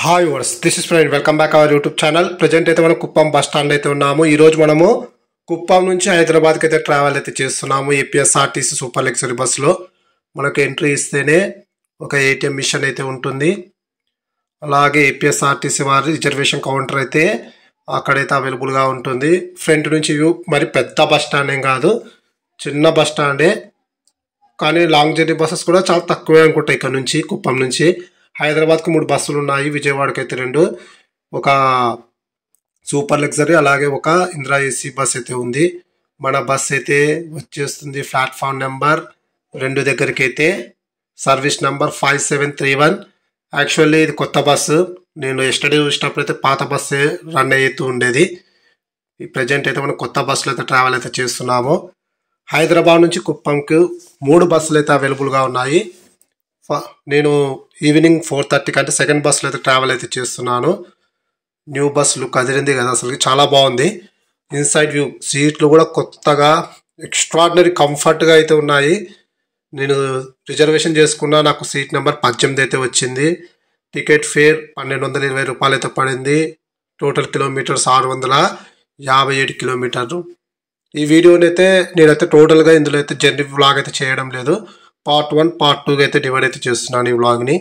Hi వర్స్ this is friend welcome back our YouTube channel. Present అయితే మనం Kuppam bus stand అయితే ఉన్నాము. ఈ రోజు మనము కుప్పం నుంచి హైదరాబాద్కి అయితే ట్రావెల్ అయితే చేస్తున్నాము. ఏపీఎస్ఆర్టీసీ సూపర్ లగ్జరీ బస్సులో మనకు ఎంట్రీ ఇస్తేనే ఒక ఏటీఎం మిషన్ అయితే ఉంటుంది. అలాగే ఏపీఎస్ఆర్టీసీ వారి రిజర్వేషన్ కౌంటర్ అయితే అక్కడైతే అవైలబుల్గా ఉంటుంది. ఫ్రంట్ నుంచి వ్యూ మరి పెద్ద బస్ స్టాండ్ ఏం కాదు, చిన్న బస్ స్టాండే. కానీ లాంగ్ జర్నీ బస్సెస్ కూడా చాలా తక్కువే అనుకుంటాయి. ఇక్కడ నుంచి కుప్పం నుంచి హైదరాబాద్కి 3 బస్సులు ఉన్నాయి, విజయవాడకి అయితే 2, ఒక సూపర్ లగ్జరీ అలాగే ఒక ఇందిరా ఏసీ బస్ అయితే ఉంది. మన బస్ అయితే వచ్చేస్తుంది ప్లాట్ఫామ్ నెంబర్ 2 దగ్గరికి అయితే, సర్వీస్ నెంబర్ 5731. యాక్చువల్లీ ఇది కొత్త బస్సు. నేను ఎస్టర్డే చూసినప్పుడు అయితే పాత బస్సే రన్ అవుతూ ఉండేది. ఈ ప్రజెంట్ అయితే మనం కొత్త బస్సులు అయితే ట్రావెల్ అయితే చేస్తున్నాము. హైదరాబాద్ నుంచి కుప్పంకి 3 బస్సులు అయితే అవైలబుల్గా ఉన్నాయి. నేను ఈవినింగ్ 4:30 కంటే సెకండ్ బస్సులో అయితే ట్రావెల్ అయితే చేస్తున్నాను. న్యూ బస్ లుక్ అదిరింది కదా, అసలు చాలా బాగుంది. ఇన్సైడ్ వ్యూ సీట్లు కూడా కొత్తగా ఎక్స్ట్రాడినరీ కంఫర్ట్గా అయితే ఉన్నాయి. నేను రిజర్వేషన్ చేసుకున్నా, నాకు సీట్ నెంబర్ 18 అయితే వచ్చింది. టికెట్ ఫేర్ 1220 రూపాయలు అయితే పడింది. టోటల్ కిలోమీటర్స్ 657 కిలోమీటర్లు. ఈ వీడియోని అయితే నేనైతే టోటల్గా ఇందులో అయితే జర్నీ వ్లాగ్ అయితే చేయడం లేదు. పార్ట్ 1 పార్ట్ 2 అయితే డివైడ్ అయితే చేస్తున్నాను ఈ వ్లాగ్ని.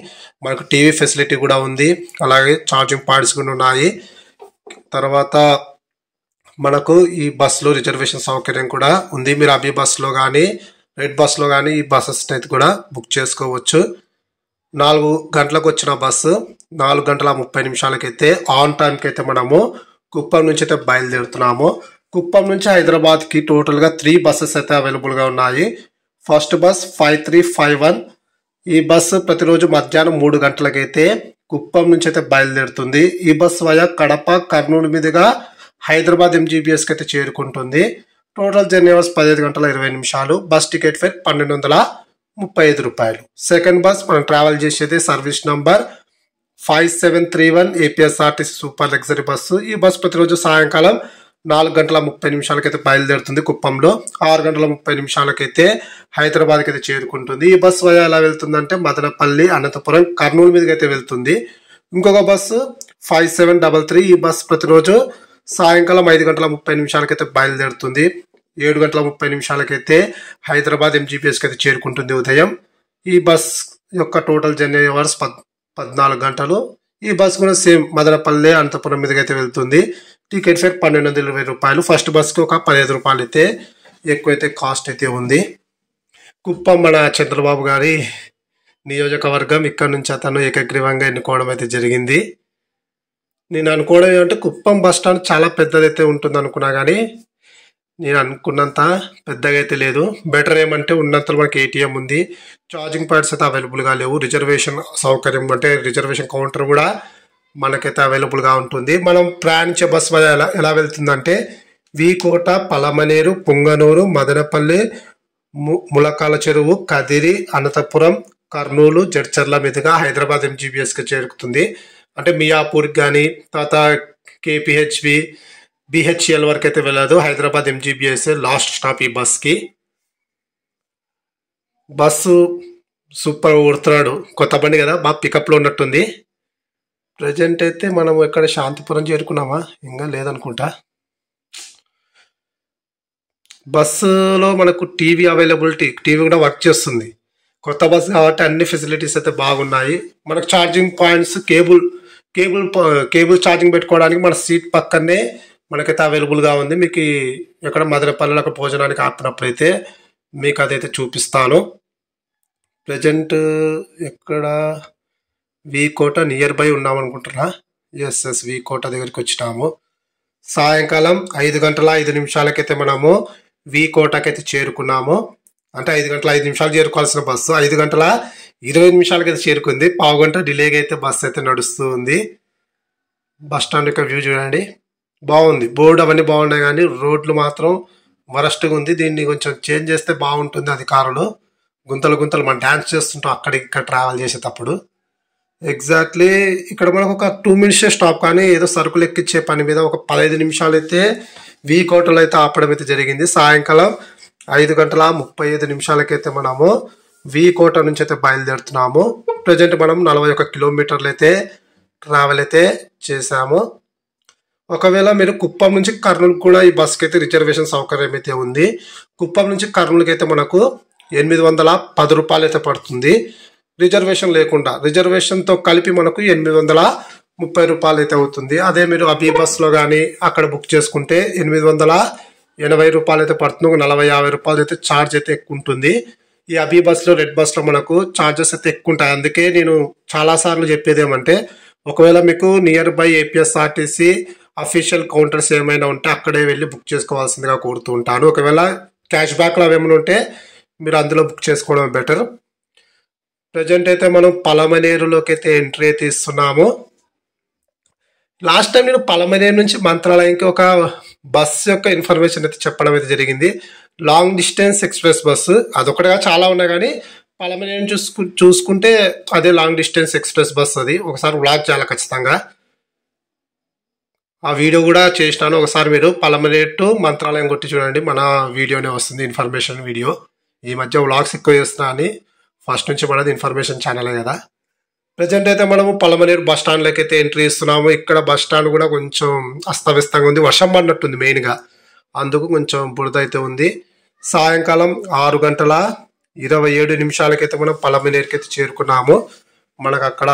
మనకు టీవీ ఫెసిలిటీ కూడా ఉంది, అలాగే ఛార్జింగ్ పాయింట్స్ కూడా ఉన్నాయి. తర్వాత మనకు ఈ బస్సులో రిజర్వేషన్ సౌకర్యం కూడా ఉంది. మీరు అభి బస్సులో కానీ రెడ్ బస్సులో కానీ ఈ బస్సెస్ అయితే కూడా బుక్ చేసుకోవచ్చు. 4 గంటలకు వచ్చిన బస్సు 4 గంటల 30 నిమిషాలకైతే ఆన్ టైంకి అయితే మనము కుప్పం నుంచి అయితే బయలుదేరుతున్నాము. కుప్పం నుంచి హైదరాబాద్కి టోటల్గా 3 బస్సెస్ అయితే అవైలబుల్గా ఉన్నాయి. First bus 5351. ఈ బస్సు ప్రతిరోజు మధ్యాహ్నం 3 గంటలకైతే కుప్పం నుంచి అయితే బయలుదేరుతుంది. ఈ బస్సు వయా కడప కర్నూలు మీదుగా హైదరాబాద్ ఎంజీబీఎస్కి అయితే చేరుకుంటుంది. టోటల్ జర్నీ అవర్స్ 15 గంటల 20 నిమిషాలు. బస్ టికెట్ ఫేర్ 1235 రూపాయలు. సెకండ్ బస్ మనం ట్రావెల్ చేసేది service number 5731 APSRTC super luxury bus. ఈ బస్సు ప్రతిరోజు సాయంకాలం 4 గంటల 30 నిమిషాలకైతే బయలుదేరుతుంది కుప్పంలో. 6 గంటల 30 నిమిషాలకైతే హైదరాబాద్కి అయితే చేరుకుంటుంది. ఈ బస్సు వయా ఎలా వెళ్తుందంటే మదనపల్లి, అనంతపురం, కర్నూలు మీదకి అయితే వెళ్తుంది. ఇంకొక బస్సు 5733. ఈ బస్సు ప్రతిరోజు సాయంకాలం 5 గంటల 30 నిమిషాలకైతే బయలుదేరుతుంది. 7 గంటల 30 నిమిషాలకైతే హైదరాబాద్ ఎంజీపీఎస్కి అయితే చేరుకుంటుంది ఉదయం. ఈ బస్ యొక్క టోటల్ జర్నీ అవర్స్ 14 గంటలు. ఈ బస్ కూడా సేమ్ మదనపల్లి, అనంతపురం మీదకి అయితే వెళ్తుంది. టికెట్ ఫేర్ 1220 రూపాయలు. ఫస్ట్ బస్కి ఒక 15 రూపాయలు అయితే ఎక్కువైతే కాస్ట్ అయితే ఉంది. కుప్పం మన చంద్రబాబు గారి నియోజకవర్గం. ఇక్కడ నుంచి అతను ఏకగ్రీవంగా ఎన్నుకోవడం అయితే జరిగింది. నేను అనుకోవడం ఏమంటే కుప్పం బస్ స్టాండ్ చాలా పెద్దదైతే ఉంటుంది అనుకున్నా, కానీ నేను అనుకున్నంత పెద్దగా అయితే లేదు. బెటర్ ఏమంటే ఉన్నంతలో మనకి ఏటీఎం ఉంది, ఛార్జింగ్ పాయింట్స్ అయితే అవైలబుల్గా లేవు. రిజర్వేషన్ సౌకర్యం అంటే రిజర్వేషన్ కౌంటర్ కూడా మనకైతే అవైలబుల్గా ఉంటుంది. మనం ప్రయాణించే బస్సు ఎలా వెళ్తుందంటే వీకోట, పలమనేరు, పుంగనూరు, మదనపల్లి, ములకాల చెరువు, కదిరి, అనంతపురం, కర్నూలు, జడ్చర్ల మీదుగా హైదరాబాద్ ఎంజీబీఎస్కి చేరుకుతుంది. అంటే మియాపూర్కి కానీ తర్వాత కేపీహెచ్బి, బిహెచ్ఎల్ వరకు అయితే వెళ్ళదు. హైదరాబాద్ ఎంజీబీఎస్ లాస్ట్ స్టాప్ ఈ బస్కి. బస్సు సూపర్ ఊడుతున్నాడు, కొత్త బండి కదా, బాగా పికప్లో ఉన్నట్టుంది. ప్రజెంట్ అయితే మనం ఎక్కడ శాంతిపురం చేరుకున్నామా? ఇంకా లేదనుకుంటా. బస్సులో మనకు టీవీ అవైలబిలిటీ, టీవీ కూడా వర్క్ చేస్తుంది. కొత్త బస్సు కాబట్టి అన్ని ఫెసిలిటీస్ అయితే బాగున్నాయి. మనకు ఛార్జింగ్ పాయింట్స్, కేబుల్ ఛార్జింగ్ పెట్టుకోవడానికి మన సీట్ పక్కనే మనకైతే అవైలబుల్గా ఉంది. మీకు ఎక్కడ మదనపల్లిలో అక్కడ భోజనానికి ఆపినప్పుడు అయితే మీకు అదైతే చూపిస్తాను. ప్రజెంట్ ఎక్కడ వీకోట నియర్ బై ఉన్నాం అనుకుంటున్నా. ఎస్ వీకోట దగ్గరికి వచ్చినాము. సాయంకాలం 5 గంటల 5 నిమిషాలకైతే మనము వీకోటకైతే చేరుకున్నాము. అంటే 5 గంటల 5 నిమిషాలు చేరుకోవాల్సిన బస్సు 5 గంటల 20 నిమిషాలకైతే చేరుకుంది. పావు గంట డిలేగా అయితే బస్సు అయితే నడుస్తూ ఉంది. బస్ స్టాండ్ యొక్క వ్యూ చూడండి, బాగుంది. బోర్డు అవన్నీ బాగున్నాయి, కానీ రోడ్లు మాత్రం వరస్ట్గా ఉంది. దీన్ని కొంచెం చేంజ్ చేస్తే బాగుంటుంది. అధికారులు గుంతలు మనం డ్యాన్స్ చేస్తుంటాం అక్కడ ఇక్కడ ట్రావెల్ చేసేటప్పుడు. ఎగ్జాక్ట్లీ ఇక్కడ మనకు ఒక 2 మినిట్స్ స్టాప్, కానీ ఏదో సరుకులు ఎక్కించే పని మీద ఒక 15 నిమిషాలు అయితే వీకోటలో అయితే ఆపడం అయితే జరిగింది. సాయంకాలం 5 గంటల 35 నిమిషాలకైతే మనము వీకోట నుంచి అయితే బయలుదేరుతున్నాము. ప్రజెంట్ మనం 41 కిలోమీటర్లు అయితే ట్రావెల్ అయితే చేశాము. ఒకవేళ మీరు కుప్పం నుంచి కర్నూలు కూడా ఈ బస్కి అయితే రిజర్వేషన్ సౌకర్యం అయితే ఉంది. కుప్పం నుంచి కర్నూలుకి అయితే మనకు 810 రూపాయలు అయితే పడుతుంది రిజర్వేషన్ లేకుండా. రిజర్వేషన్తో కలిపి మనకు 830 రూపాయలు అయితే అవుతుంది. అదే మీరు అబీ బస్లో కానీ అక్కడ బుక్ చేసుకుంటే 880 రూపాయలు అయితే పడుతుంది. 40-50 రూపాయలు అయితే ఛార్జ్ అయితే ఎక్కువ ఉంటుంది. ఈ అబీ బస్లో రెడ్ బస్లో మనకు ఛార్జెస్ అయితే ఎక్కువ ఉంటాయి. అందుకే నేను చాలాసార్లు చెప్పేది ఏమంటే, ఒకవేళ మీకు near by APSRTC official counters ఏమైనా ఉంటే అక్కడే వెళ్ళి బుక్ చేసుకోవాల్సిందిగా కోరుతూ ఉంటాను. ఒకవేళ క్యాష్ బ్యాక్లో అవేమైనా ఉంటే మీరు అందులో బుక్ చేసుకోవడం బెటర్. ప్రజెంట్ అయితే మనం పలమనేరులోకి అయితే ఎంట్రీ అయితే ఇస్తున్నాము. లాస్ట్ టైం నేను పలమనేరు నుంచి మంత్రాలయంకి ఒక బస్ యొక్క ఇన్ఫర్మేషన్ అయితే చెప్పడం అయితే జరిగింది. లాంగ్ డిస్టెన్స్ ఎక్స్ప్రెస్ బస్సు అదొకటిగా చాలా ఉన్నాయి, కానీ పలమనేరు చూసుకుంటే అదే లాంగ్ డిస్టెన్స్ ఎక్స్ప్రెస్ బస్. అది ఒకసారి వ్లాగ్ చేయాలి ఖచ్చితంగా. ఆ వీడియో కూడా చేసినాను. ఒకసారి మీరు పలమనేరు టు మంత్రాలయం కొట్టి చూడండి, మన వీడియోనే వస్తుంది, ఇన్ఫర్మేషన్ వీడియో. ఈ మధ్య వ్లాగ్స్ ఎక్కువ చేస్తున్నా అని, ఫస్ట్ నుంచి మనది ఇన్ఫర్మేషన్ ఛానలే కదా. ప్రజెంట్ అయితే మనము పలమనేరు బస్ స్టాండ్లోకి అయితే ఎంట్రీ ఇస్తున్నాము. ఇక్కడ బస్ స్టాండ్ కూడా కొంచెం అస్తవ్యస్తంగా ఉంది, వర్షం పడినట్టుంది మెయిన్గా, అందుకు కొంచెం బురద అయితే ఉంది. సాయంకాలం 6:27 అయితే మనం పలమనేరుకి అయితే చేరుకున్నాము. మనకు అక్కడ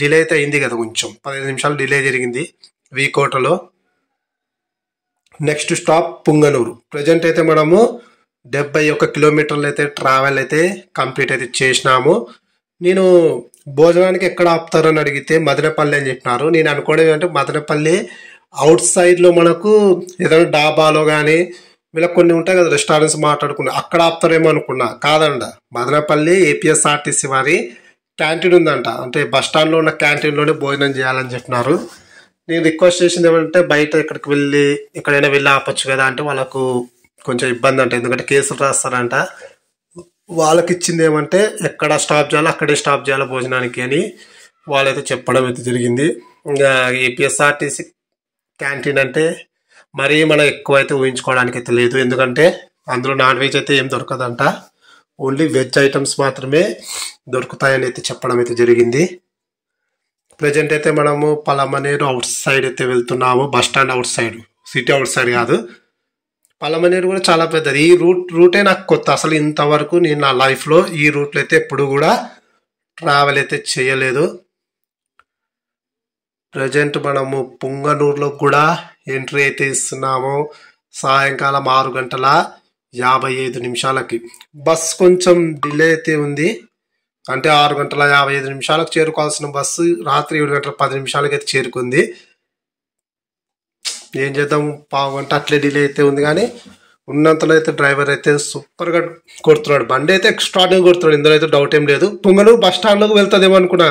డిలే అయితే అయింది కదా, కొంచెం 15 నిమిషాలు డిలే జరిగింది వీకోటలో. Next stop Punganur. ప్రజెంట్ అయితే మనము 71 కిలోమీటర్లు అయితే ట్రావెల్ అయితే కంప్లీట్ అయితే చేసినాము. నేను భోజనానికి ఎక్కడ ఆపుతారని అడిగితే మదనపల్లి అని చెప్పినారు. నేను అనుకోవడం ఏంటంటే మదనపల్లి అవుట్ సైడ్లో మనకు ఏదైనా డాబాలో కానీ వీళ్ళకి కొన్ని ఉంటాయి కదా రెస్టారెంట్స్ మాట్లాడుకున్నా, అక్కడ ఆపుతారేమో అనుకున్నా. కాదంట, మదనపల్లి ఏపీఎస్ఆర్టీసీ వారి క్యాంటీన్ ఉందంట. అంటే బస్ స్టాండ్లో ఉన్న క్యాంటీన్లోనే భోజనం చేయాలని చెప్పినారు. నేను రిక్వెస్ట్ చేసింది ఏమంటే బయట ఎక్కడైనా వెళ్ళి ఆపచ్చు కదా అంటే వాళ్ళకు కొంచెం ఇబ్బంది అంట, ఎందుకంటే కేసులు రాస్తారంట. వాళ్ళకి ఇచ్చింది ఏమంటే ఎక్కడ స్టాప్ చేయాలో అక్కడే స్టాప్ చేయాలి భోజనానికి అని వాళ్ళైతే చెప్పడం అయితే జరిగింది. ఇంకా ఏపీఎస్ఆర్టీసీ క్యాంటీన్ అంటే మరీ మనం ఎక్కువ అయితే ఊహించుకోవడానికి అయితే లేదు, ఎందుకంటే అందులో నాన్ వెజ్ అయితే ఏం దొరకదంట, ఓన్లీ వెజ్ ఐటమ్స్ మాత్రమే దొరుకుతాయని అయితే చెప్పడం అయితే జరిగింది. ప్రజెంట్ అయితే మనము పలమనేరు అవుట్ సైడ్ అయితే వెళ్తున్నాము, bus stand out side, city out side కాదు. పలమనేరు కూడా చాలా పెద్దది. ఈ రూటే నాకు కొత్త, అసలు ఇంతవరకు నేను నా లైఫ్లో ఈ రూట్లో అయితే ఎప్పుడు కూడా ట్రావెల్ అయితే చేయలేదు. ప్రజెంట్ మనము పుంగనూరులో కూడా ఎంట్రీ అయితే ఇస్తున్నాము. సాయంకాలం 6:55 బస్ కొంచెం డిలే అయితే ఉంది. అంటే 6:55 చేరుకోవాల్సిన బస్సు రాత్రి 7:10 అయితే చేరుకుంది. ఏం చేద్దాం, పావు గంట అట్లే డిలే అయితే ఉంది, కానీ ఉన్నంతలో అయితే డ్రైవర్ అయితే సూపర్గా కొడుతున్నాడు, బండి అయితే ఎక్స్ట్రాడినరీ కొడుతున్నాడు, ఇందులో అయితే డౌట్ ఏం లేదు. పుంగనూరు బస్ స్టాండ్లోకి వెళ్తుందేమో అనుకున్నా,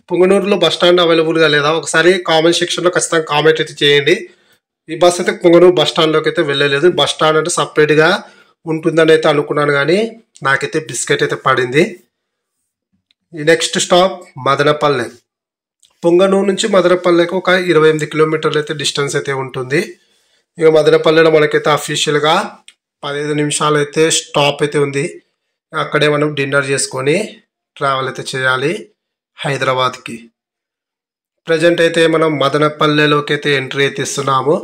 పుంగనూరులో బస్ స్టాండ్ అవైలబుల్గా లేదా ఒకసారి కామెంట్ సెక్షన్లో ఖచ్చితంగా కామెంట్ అయితే చేయండి. ఈ బస్ అయితే పుంగనూరు బస్ స్టాండ్లోకి అయితే వెళ్ళలేదు. బస్ స్టాండ్ అంటే సపరేట్గా ఉంటుందని అయితే అనుకున్నాను, కానీ నాకైతే బిస్కెట్ అయితే పడింది. ఈ నెక్స్ట్ స్టాప్ మదనపల్లె. పుంగనూరు నుంచి మదనపల్లెకి ఒక 28 కిలోమీటర్లు అయితే డిస్టెన్స్ అయితే ఉంటుంది. ఇక మదనపల్లెలో మనకైతే అఫీషియల్గా 15 నిమిషాలు అయితే స్టాప్ అయితే ఉంది. అక్కడే మనం డిన్నర్ చేసుకొని ట్రావెల్ అయితే చేయాలి హైదరాబాద్కి. ప్రజెంట్ అయితే మనం మదనపల్లెలోకి అయితే ఎంట్రీ అయితే ఇస్తున్నాము.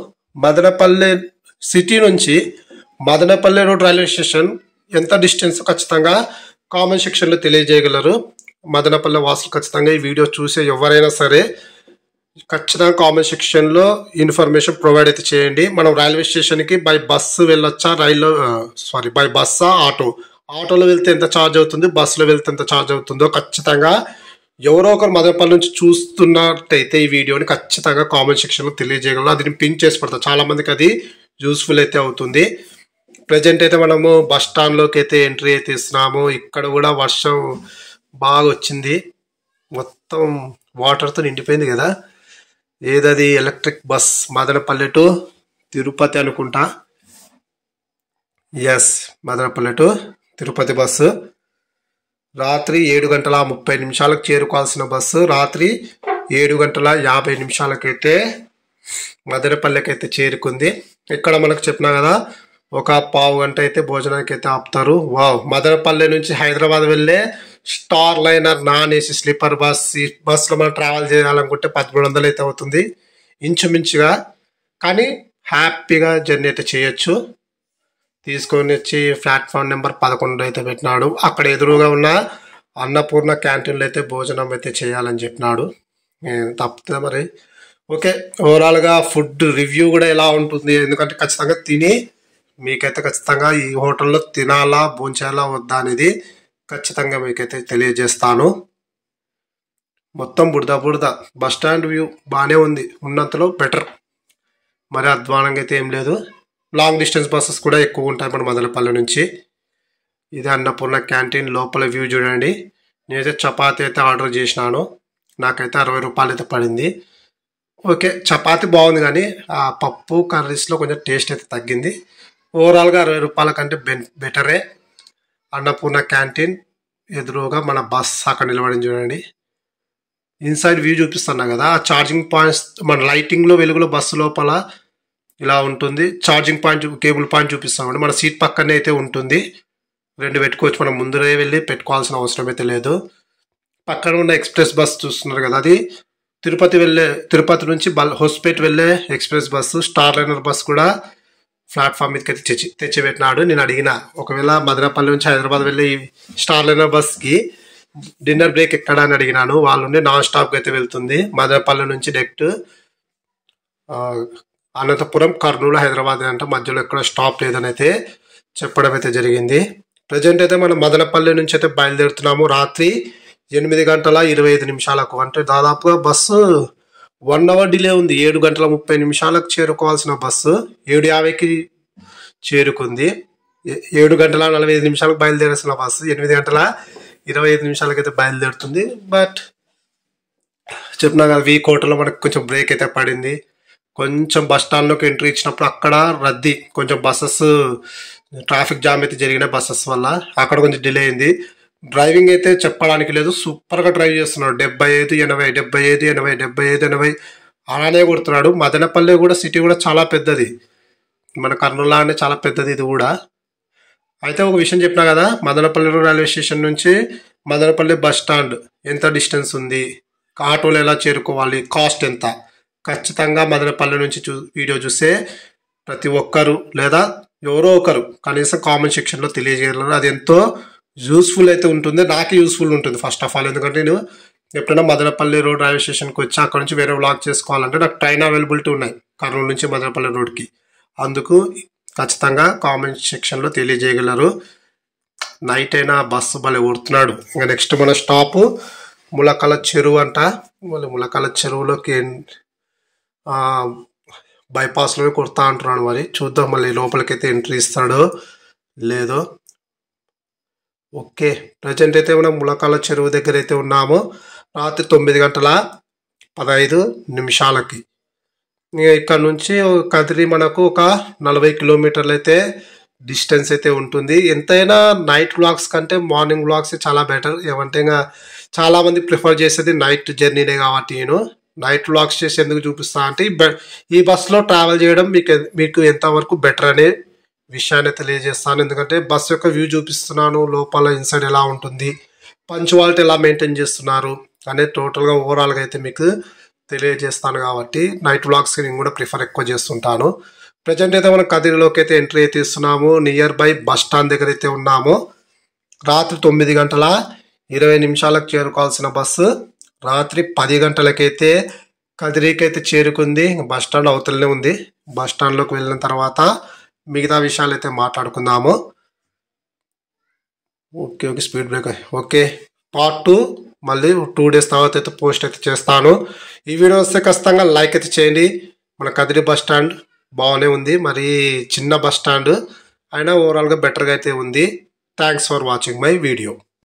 మదనపల్లె సిటీ నుంచి మదనపల్లె రోడ్ రైల్వే స్టేషన్ ఎంత డిస్టెన్స్ ఖచ్చితంగా కామెంట్ సెక్షన్లో తెలియజేయగలరు. మదనపల్లె వాసులు ఖచ్చితంగా ఈ వీడియో చూసే ఎవరైనా సరే ఖచ్చితంగా కామెంట్ సెక్షన్లో ఇన్ఫర్మేషన్ ప్రొవైడ్ అయితే చేయండి. మనం రైల్వే స్టేషన్కి బై బస్సు వెళ్ళొచ్చా, బై బస్సా, ఆటోలో వెళ్తే ఎంత ఛార్జ్ అవుతుంది, బస్సులో వెళ్తే ఎంత ఛార్జ్ అవుతుందో ఖచ్చితంగా ఎవరో ఒకరు మదనపల్లి నుంచి చూస్తున్నట్టయితే ఈ వీడియోని ఖచ్చితంగా కామెంట్ సెక్షన్లో తెలియజేయగలరు. అది నేను పిన్ చేసి పెడతాను, చాలా మందికి అది యూస్ఫుల్ అయితే అవుతుంది. ప్రజెంట్ అయితే మనము బస్ స్టాండ్లోకి అయితే ఎంట్రీ అయితే ఇస్తున్నాము. ఇక్కడ కూడా వర్షం బాగా వచ్చింది, మొత్తం వాటర్తో నిండిపోయింది కదా. ఏదది electric bus Madanapalle to Tirupati అనుకుంటా. Yes, Madanapalle to Tirupati bus. రాత్రి 7:30 చేరుకోవాల్సిన బస్సు రాత్రి 7:50 అయితే మదనపల్లెకి అయితే చేరుకుంది. ఇక్కడ మనకు చెప్పినా కదా ఒక పావు గంట అయితే భోజనానికి అయితే ఆపుతారు. వావ్, మదనపల్లె నుంచి హైదరాబాద్ వెళ్ళే star liner non AC sleeper bus. ఈ బస్సులో మనం ట్రావెల్ చేయాలనుకుంటే 1300 అయితే అవుతుంది ఇంచుమించుగా. కానీ హ్యాపీగా జర్నీ అయితే చేయొచ్చు. తీసుకొని వచ్చి ప్లాట్ఫామ్ నెంబర్ 11 అయితే పెట్టినాడు. అక్కడ ఎదురుగా ఉన్న అన్నపూర్ణ క్యాంటీన్లో అయితే భోజనం అయితే చేయాలని చెప్పినాడు. తప్పితే మరి ఓకే. ఓవరాల్గా ఫుడ్ రివ్యూ కూడా ఎలా ఉంటుంది, ఎందుకంటే ఖచ్చితంగా తిని మీకైతే ఖచ్చితంగా ఈ హోటల్లో తినాలా భోంచేయాలా వద్దా అనేది ఖచ్చితంగా మీకైతే తెలియజేస్తాను. మొత్తం బుడద బుడద. బస్ స్టాండ్ వ్యూ బాగానే ఉంది, ఉన్నంతలో బెటర్, మరి అధ్వానంగా అయితే ఏం లేదు. లాంగ్ డిస్టెన్స్ బస్సెస్ కూడా ఎక్కువ ఉంటాయి మన మదనపల్లి నుంచి. ఇది అన్నపూర్ణ క్యాంటీన్ లోపల వ్యూ చూడండి. నేనైతే చపాతీ అయితే ఆర్డర్ చేసినాను, నాకైతే 60 రూపాయలు అయితే పడింది. ఓకే, చపాతీ బాగుంది కానీ ఆ పప్పు కర్రీస్లో కొంచెం టేస్ట్ అయితే తగ్గింది. ఓవరాల్గా 60 రూపాయల కంటే బెటరే. అన్నపూర్ణ క్యాంటీన్ ఎదురుగా మన బస్ అక్కడ నిలబడింది చూడండి. ఇన్సైడ్ వ్యూ చూపిస్తున్నా కదా, ఆ ఛార్జింగ్ పాయింట్స్ మన లైటింగ్లో వెలుగులో బస్సు లోపల ఇలా ఉంటుంది. ఛార్జింగ్ పాయింట్ కేబుల్ పాయింట్ చూపిస్తామండి. మన సీట్ పక్కనే అయితే ఉంటుంది, 2 పెట్టుకోవచ్చు. మనం ముందరే వెళ్ళి పెట్టుకోవాల్సిన అవసరం అయితే లేదు. పక్కన ఉన్న ఎక్స్ప్రెస్ బస్ చూస్తున్నారు కదా, అది తిరుపతి నుంచి హోస్పేట్ వెళ్ళే express bus. Star liner bus కూడా ప్లాట్ఫామ్ మీదకి అయితే తెచ్చిపెట్టినాడు. నేను అడిగిన, ఒకవేళ మదనపల్లి నుంచి హైదరాబాద్ వెళ్ళే ఈ స్టార్ లైనర్ బస్కి డిన్నర్ బ్రేక్ ఎక్కడ అని అడిగినాను. వాళ్ళు నాన్ స్టాప్కి అయితే వెళ్తుంది. మదనపల్లి నుంచి డైరెక్ట్ అనంతపురం, కర్నూలు, హైదరాబాద్ అంటే మధ్యలో ఎక్కడ స్టాప్ లేదని అయితే చెప్పడం అయితే జరిగింది. ప్రజెంట్ అయితే మనం మదనపల్లి నుంచి అయితే బయలుదేరుతున్నాము. రాత్రి 8:25 అంటే దాదాపుగా బస్సు 1 అవర్ డిలే ఉంది. 7:30 చేరుకోవాల్సిన బస్సు 7:50కి చేరుకుంది. 7:45 బయలుదేరాల్సిన బస్సు 8:25 అయితే బయలుదేరుతుంది. బట్ చెప్పినా కదా, వీక్ హోటల్లో మనకు కొంచెం బ్రేక్ అయితే పడింది. కొంచెం బస్ స్టాండ్లోకి ఎంట్రీ ఇచ్చినప్పుడు అక్కడ రద్దీ, కొంచెం బస్సెస్ ట్రాఫిక్ జామ్ అయితే జరిగిన బస్సెస్ వల్ల అక్కడ కొంచెం డిలే అయింది. డ్రైవింగ్ అయితే చెప్పడానికి లేదు, సూపర్గా డ్రైవ్ చేస్తున్నాడు. 75, 80, 75, 80, 75, 80 అలానే కొడుతున్నాడు. మదనపల్లి కూడా సిటీ కూడా చాలా పెద్దది, మన కర్నూలు అంటే చాలా పెద్దది ఇది కూడా. అయితే ఒక విషయం చెప్పినా కదా, మదనపల్లి రైల్వే స్టేషన్ నుంచి మదనపల్లి బస్ స్టాండ్ ఎంత డిస్టెన్స్ ఉంది, ఆటోలు ఎలా చేరుకోవాలి, కాస్ట్ ఎంత, ఖచ్చితంగా మదనపల్లి నుంచి వీడియో చూస్తే ప్రతి ఒక్కరు లేదా ఎవరో ఒకరు కనీసం కామెంట్ సెక్షన్లో తెలియజేయగలరు. అది ఎంతో యూస్ఫుల్ అయితే ఉంటుంది, నాకే యూస్ఫుల్ ఉంటుంది ఫస్ట్ ఆఫ్ ఆల్. ఎందుకంటే నేను ఎప్పుడైనా మదనపల్లి రోడ్ రైల్వే స్టేషన్కి వచ్చి అక్కడ నుంచి వేరే వ్లాగ్ చేసుకోవాలంటే నాకు ట్రైన్ అవైలబిలిటీ ఉన్నాయి కర్నూలు నుంచి మదనపల్లి రోడ్కి. అందుకు ఖచ్చితంగా కామెంట్ సెక్షన్లో తెలియజేయగలరు. నైట్ అయినా బస్సు భలే కొడుతున్నాడు. ఇంకా నెక్స్ట్ మన స్టాప్ ములకల చెరువు అంట. మళ్ళీ ములకల చెరువులోకి బైపాస్లోనే కొడతా అంటున్నాడు. మరి చూద్దాం మళ్ళీ లోపలికైతే ఎంట్రీ ఇస్తాడో లేదో. ఓకే, ప్రజెంట్ అయితే మనం ములకాల చెరువు దగ్గర అయితే ఉన్నాము. రాత్రి 9:15 ఇక్కడ నుంచి కదిరి మనకు ఒక 40 కిలోమీటర్లు అయితే డిస్టెన్స్ అయితే ఉంటుంది. ఎంతైనా నైట్ వ్లాగ్స్ కంటే మార్నింగ్ వ్లాగ్స్ చాలా బెటర్. ఏమంటే ఇంకా చాలామంది ప్రిఫర్ చేసేది నైట్ జర్నీనే కాబట్టి నేను నైట్ వ్లాగ్స్ చేసి ఎందుకు చూపిస్తా అంటే ఈ బస్సులో ట్రావెల్ చేయడం మీకు ఎంతవరకు బెటర్ అనే విషయాన్ని తెలియజేస్తాను. ఎందుకంటే బస్ యొక్క వ్యూ చూపిస్తున్నాను, లోపల ఇన్సైడ్ ఎలా ఉంటుంది, పంచువాలిటీ ఎలా మెయింటైన్ చేస్తున్నారు అనేది టోటల్గా ఓవరాల్గా అయితే మీకు తెలియజేస్తాను. కాబట్టి నైట్ వ్లాగ్స్కి నేను కూడా ప్రిఫర్ ఎక్కువ చేస్తుంటాను. ప్రజెంట్ అయితే మనం కదిరిలోకి అయితే ఎంట్రీ అయితే ఇస్తున్నాము. నియర్ బై బస్ స్టాండ్ దగ్గర అయితే ఉన్నాము. రాత్రి 9:20 చేరుకోవాల్సిన బస్సు రాత్రి 10 గంటలకైతే కదిరికి అయితే చేరుకుంది. బస్ స్టాండ్ అవతలనే ఉంది. బస్ స్టాండ్లోకి వెళ్ళిన తర్వాత మిగతా విషయాలు అయితే మాట్లాడుకుందాము. Okay, speed break. Okay, part 2 మళ్ళీ 2 డేస్ తర్వాత అయితే పోస్ట్ అయితే చేస్తాను. ఈ వీడియో వస్తే ఖచ్చితంగా లైక్ అయితే చేయండి. మన కదిరి బస్ స్టాండ్ బాగానే ఉంది, మరి చిన్న బస్ స్టాండ్ అయినా ఓవరాల్గా బెటర్గా అయితే ఉంది. Thanks for watching my video.